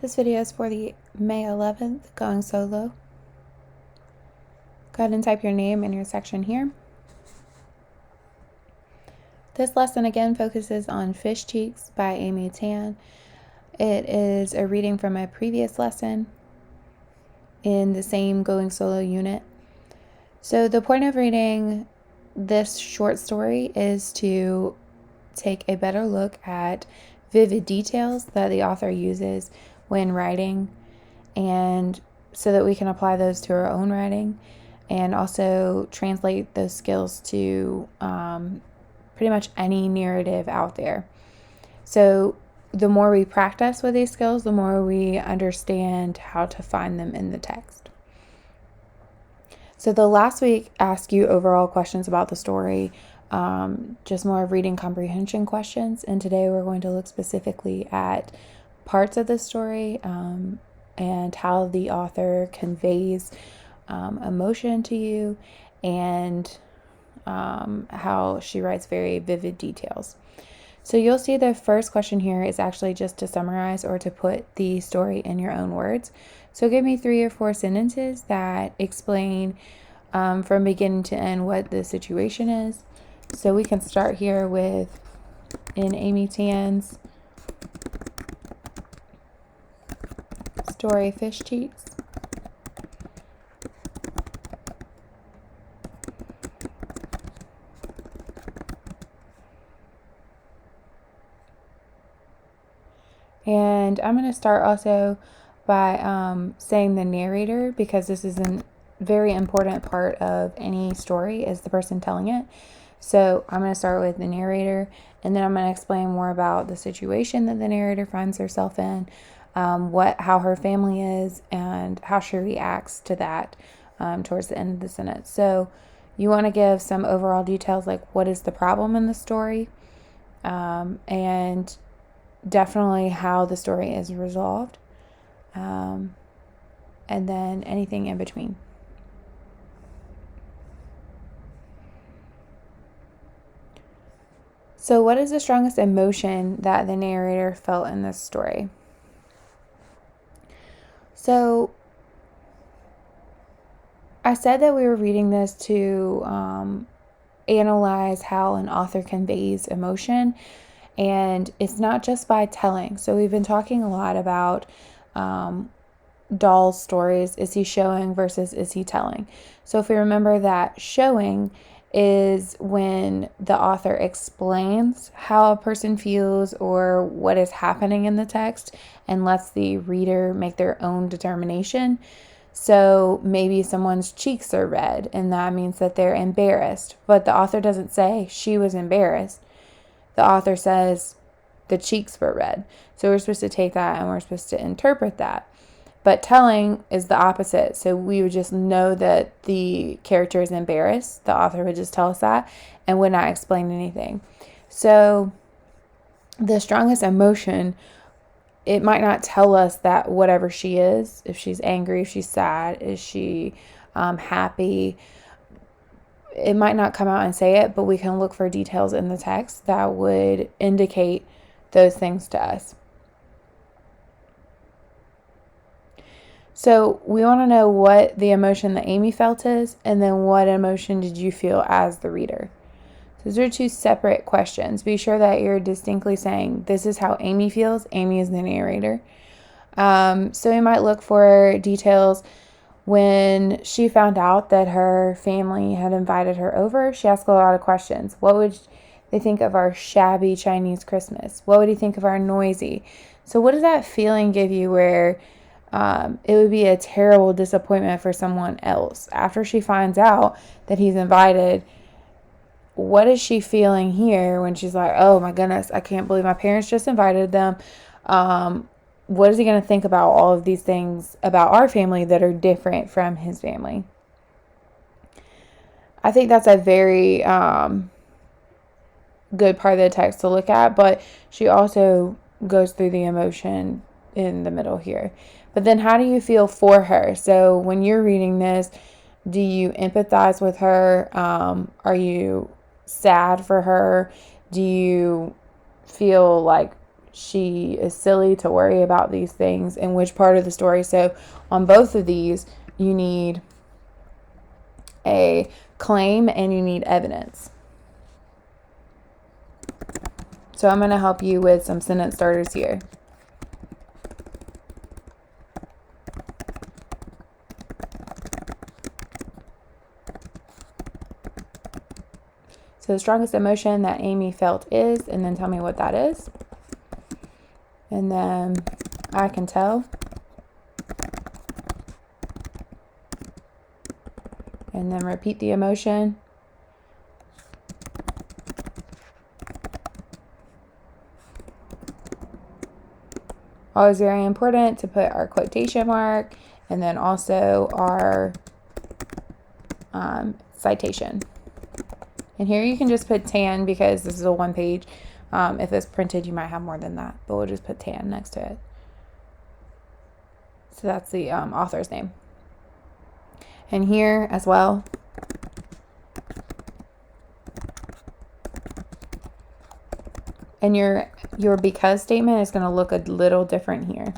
This video is for the May 11th Going Solo. Go ahead and type your name in your section here. This lesson again focuses on Fish Cheeks by Amy Tan. It is a reading from a previous lesson in the same Going Solo unit. So the point of reading this short story is to take a better look at vivid details that the author uses when writing, and so that we can apply those to our own writing and also translate those skills to pretty much any narrative out there. So the more we practice with these skills, the more we understand how to find them in the text. So the last week asked you overall questions about the story, just more reading comprehension questions. And today we're going to look specifically at parts of the story and how the author conveys emotion to you, and how she writes very vivid details. So you'll see the first question here is actually just to summarize or to put the story in your own words. So give me 3 or 4 sentences that explain from beginning to end what the situation is. So we can start here with, in Amy Tan's story, Fish Cheeks. And I'm going to start also by saying the narrator, because this is a very important part of any story, is the person telling it. So I'm going to start with the narrator, and then I'm going to explain more about the situation that the narrator finds herself in, how her family is, and how she reacts to that towards the end of the sentence. So you want to give some overall details, like what is the problem in the story, and definitely how the story is resolved, and then anything in between. So what is the strongest emotion that the narrator felt in this story? So I said that we were reading this to analyze how an author conveys emotion, and it's not just by telling. So we've been talking a lot about Dahl's stories. Is he showing versus is he telling? So if we remember that showing is when the author explains how a person feels or what is happening in the text and lets the reader make their own determination. So maybe someone's cheeks are red, and that means that they're embarrassed. But the author doesn't say she was embarrassed. The author says the cheeks were red. So we're supposed to take that and we're supposed to interpret that. But telling is the opposite. So we would just know that the character is embarrassed. The author would just tell us that and would not explain anything. So the strongest emotion, it might not tell us that whatever she is, if she's angry, if she's sad, is she happy, it might not come out and say it, but we can look for details in the text that would indicate those things to us. So we want to know what the emotion that Amy felt is, and then what emotion did you feel as the reader? Those are 2 separate questions. Be sure that you're distinctly saying, this is how Amy feels. Amy is the narrator. So we might look for details. When she found out that her family had invited her over, she asked a lot of questions. What would they think of our shabby Chinese Christmas? What would he think of our noisy? So what does that feeling give you where it would be a terrible disappointment for someone else? After she finds out that he's invited, what is she feeling here when she's like, oh my goodness, I can't believe my parents just invited them. What is he going to think about all of these things about our family that are different from his family? I think that's a very good part of the text to look at, but she also goes through the emotion in the middle here. But then how do you feel for her? So when you're reading this, do you empathize with her? Are you sad for her? Do you feel like she is silly to worry about these things, and which part of the story. So on both of these, you need a claim and you need evidence. So I'm going to help you with some sentence starters here. So the strongest emotion that Amy felt is, and then tell me what that is. And then I can tell. And then repeat the emotion. Always very important to put our quotation mark and then also our citation. And here you can just put tan because this is a one page. If it's printed, you might have more than that, but we'll just put tan next to it. So that's the author's name. And here as well, and your because statement is going to look a little different here.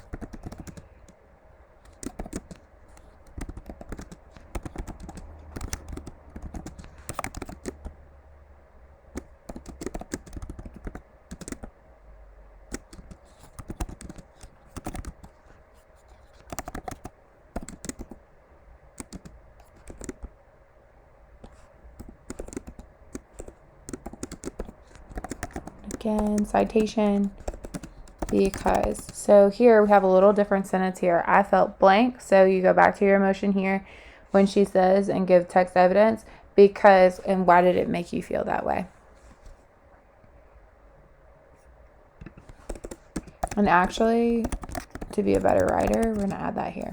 Again, citation, because. So here we have a little different sentence here. I felt blank. So you go back to your emotion here when she says and give text evidence because, and why did it make you feel that way? And actually, to be a better writer, we're going to add that here.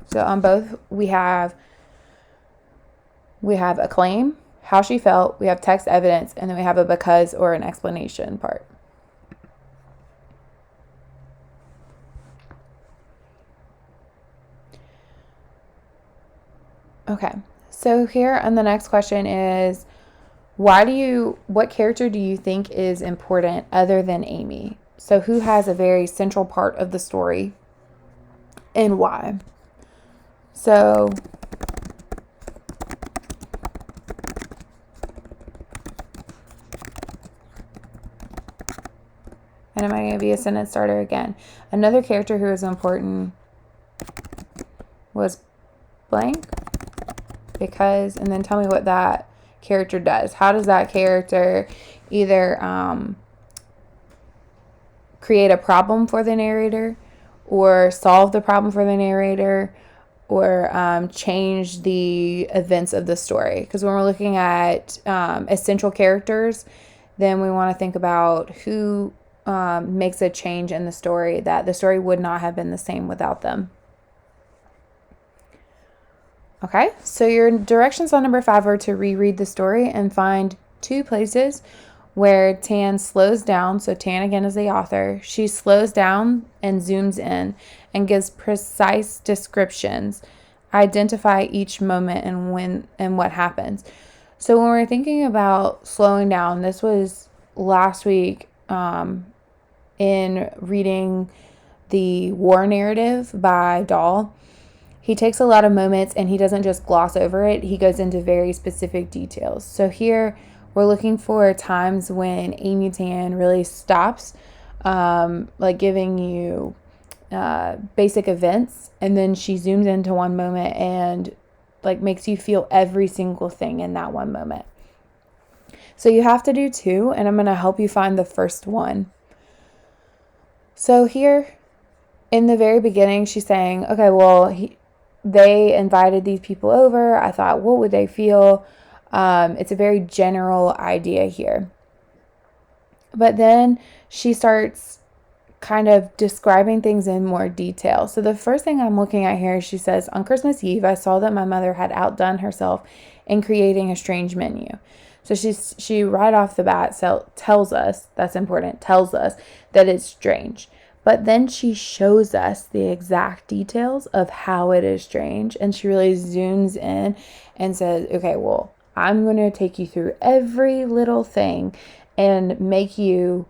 So on both, we have a claim, how she felt, we have text evidence, and then we have a because or an explanation part. Okay, so here on the next question is, what character do you think is important other than Amy? So who has a very central part of the story and why? So and am I going to be a sentence starter again? Another character who is important was blank because, and then tell me what that character does. How does that character either create a problem for the narrator or solve the problem for the narrator or change the events of the story? Because when we're looking at essential characters, then we want to think about who makes a change in the story, that the story would not have been the same without them. Okay, so your directions on number 5 are to reread the story and find 2 places where Tan slows down. So Tan again is the author. She slows down and zooms in and gives precise descriptions. Identify each moment and when and what happens. So when we're thinking about slowing down, this was last week in reading the war narrative by Dahl. He takes a lot of moments and he doesn't just gloss over it. He goes into very specific details. So here we're looking for times when Amy Tan really stops, like giving you basic events, and then she zooms into one moment and like makes you feel every single thing in that one moment. So you have to do 2, and I'm going to help you find the first one. So here in the very beginning, she's saying, okay, well, they invited these people over. I thought, what would they feel? It's a very general idea here. But then she starts kind of describing things in more detail. So the first thing I'm looking at here, she says, on Christmas Eve, I saw that my mother had outdone herself in creating a strange menu. So she right off the bat tells us, that's important, tells us that it's strange. But then she shows us the exact details of how it is strange. And she really zooms in and says, okay, well, I'm going to take you through every little thing and make you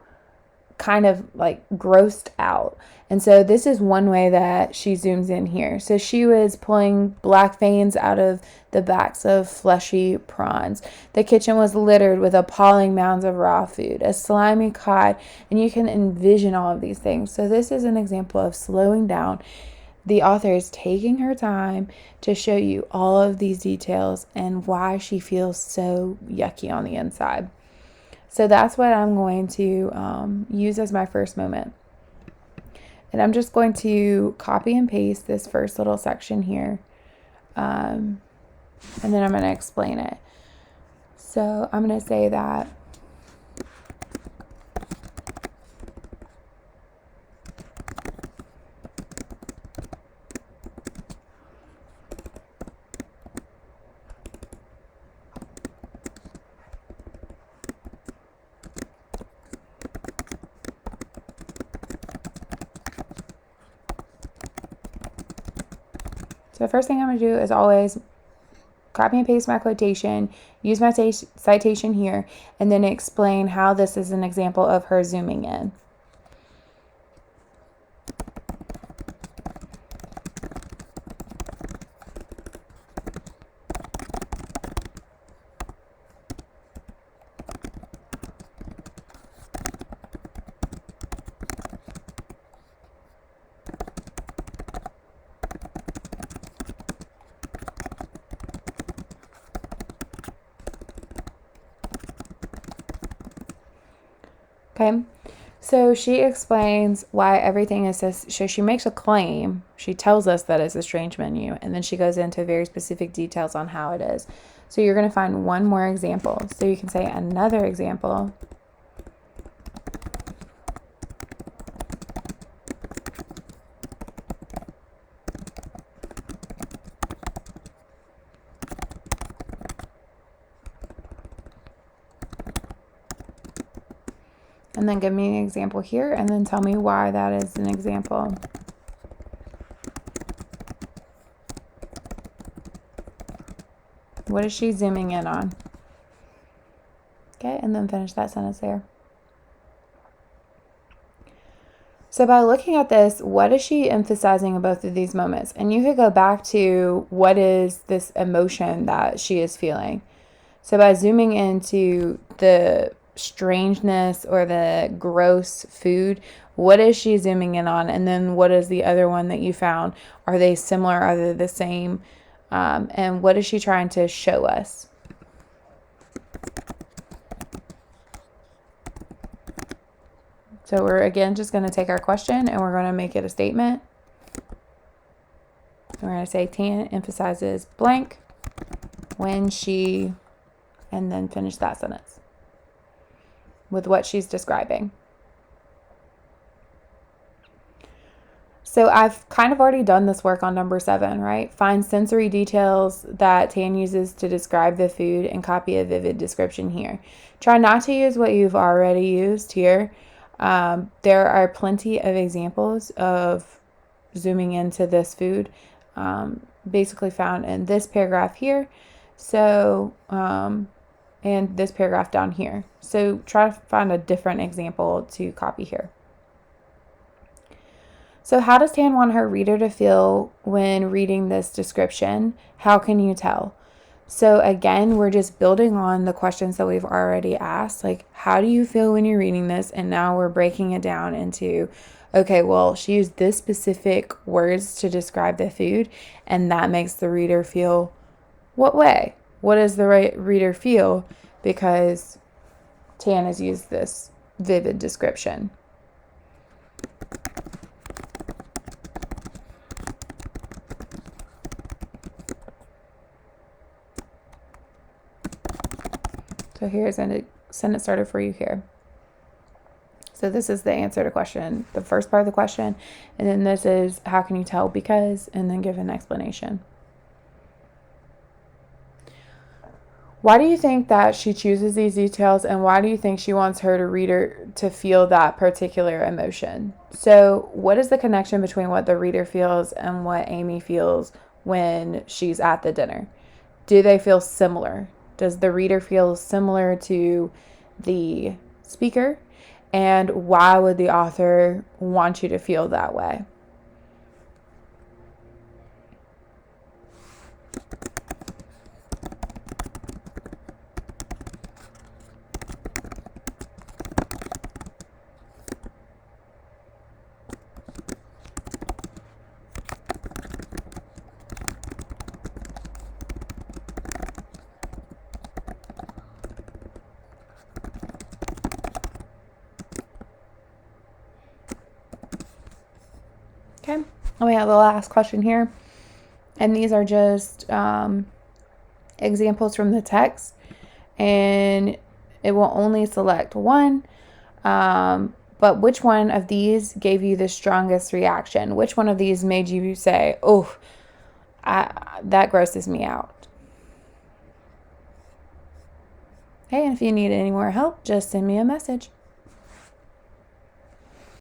kind of like grossed out. And so this is one way that she zooms in here. So she was pulling black veins out of the backs of fleshy prawns. The kitchen was littered with appalling mounds of raw food, a slimy cod, and you can envision all of these things. So this is an example of slowing down. The author is taking her time to show you all of these details and why she feels so yucky on the inside. So that's what I'm going to use as my first moment. And I'm just going to copy and paste this first little section here. And then I'm going to explain it. So I'm going to say that so the first thing I'm going to do is always copy and paste my quotation, use my citation here, and then explain how this is an example of her zooming in. Okay, so she explains why everything is this. So she makes a claim. She tells us that it's a strange menu, and then she goes into very specific details on how it is. So you're going to find one more example. So you can say another example. And then give me an example here, and then tell me why that is an example. What is she zooming in on? Okay, and then finish that sentence there. So by looking at this, what is she emphasizing in both of these moments? And you could go back to what is this emotion that she is feeling. So by zooming into the strangeness or the gross food, what is she zooming in on? And then what is the other one that you found? Are they similar? Are they the same? And what is she trying to show us? So we're again just going to take our question and we're going to make it a statement. We're going to say Tan emphasizes blank when she, and then finish that sentence with what she's describing. So I've kind of already done this work on number 7, right? Find sensory details that Tan uses to describe the food and copy a vivid description here. Try not to use what you've already used here. There are plenty of examples of zooming into this food, basically found in this paragraph here. So, and this paragraph down here. So try to find a different example to copy here. So how does Tan want her reader to feel when reading this description? How can you tell? So again, we're just building on the questions that we've already asked. Like, how do you feel when you're reading this? And now we're breaking it down into, okay, well, she used this specific words to describe the food, and that makes the reader feel what way? What does the reader feel because Tan has used this vivid description? So here's a sentence starter for you here. So this is the answer to question, the first part of the question, and then this is how can you tell because, and then give an explanation. Why do you think that she chooses these details, and why do you think she wants her reader to feel that particular emotion? So what is the connection between what the reader feels and what Amy feels when she's at the dinner? Do they feel similar? Does the reader feel similar to the speaker? and why would the author want you to feel that way? Okay, and we have the last question here, and these are just examples from the text, and it will only select one. But which one of these gave you the strongest reaction? Which one of these made you say, oh, that grosses me out? Okay, and if you need any more help, just send me a message.